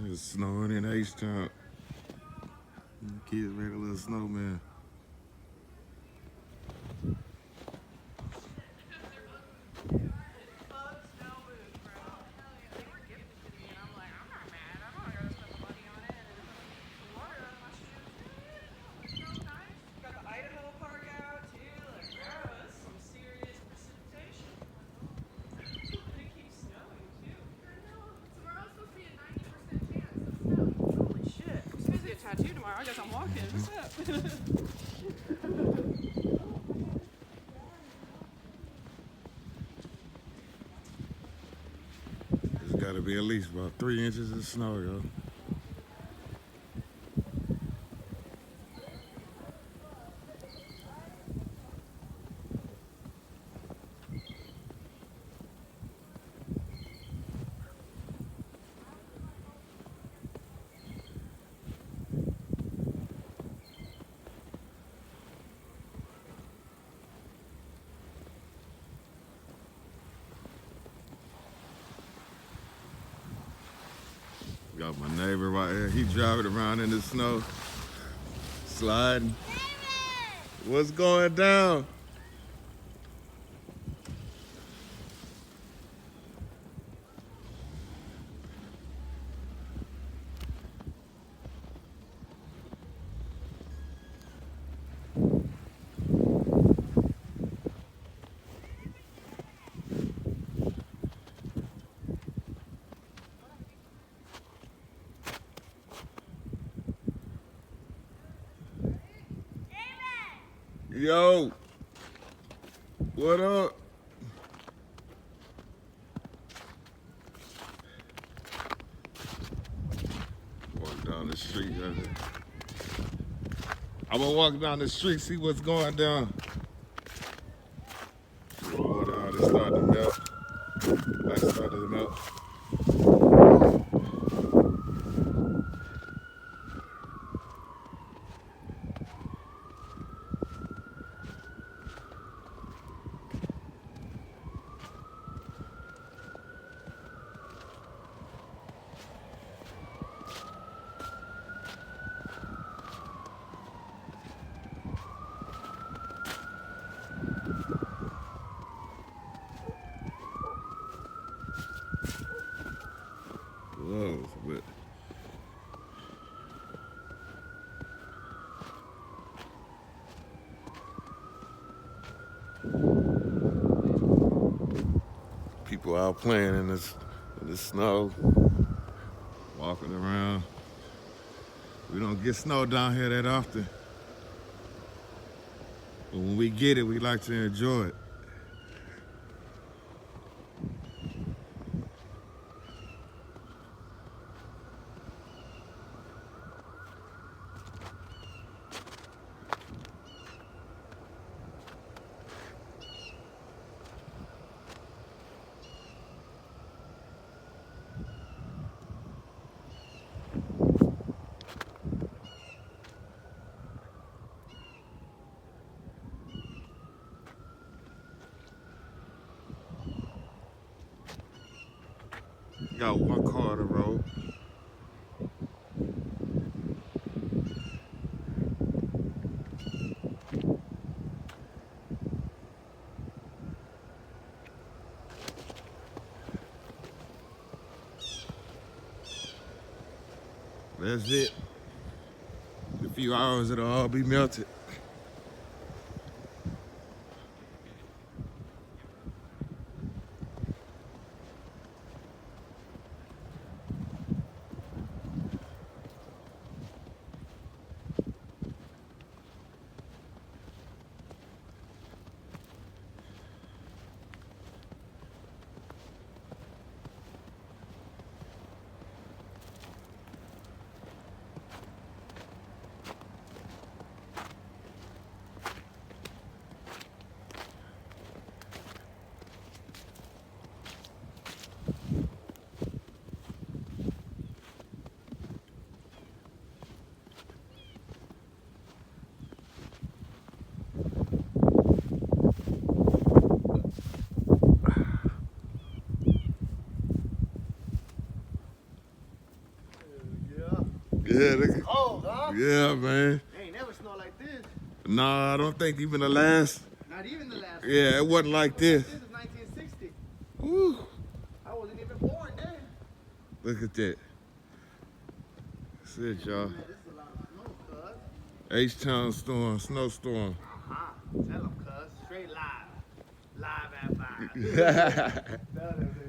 It's snowing in H-Town. Kids made a little snowman. Tattoo tomorrow. I guess I'm walking. What's up? It's gotta be at least about 3 inches of snow, yo. Got my neighbor right here. He driving around in the snow, sliding. What's going down? Yo, what up? Walk down the street. I'm gonna walk down the street, see what's going down. Water out, it's starting to melt. Ice started to melt. Whoa, but people out playing in the snow, walking around. We don't get snow down here that often, but when we get it, we like to enjoy it. Got one car on the road. That's it. In a few hours, it'll all be melted. Yeah, Oh, huh? yeah, man. Ain't never snowed like this. Nah, I don't think even the last. Not even the last Yeah, it wasn't like this. This is 1960. Woo. I wasn't even born then. Look at that. That's it, y'all. Man, this is a lot of snow, cuz. H-Town storm, snowstorm. Tell them, cuz. Straight live. Live at 5.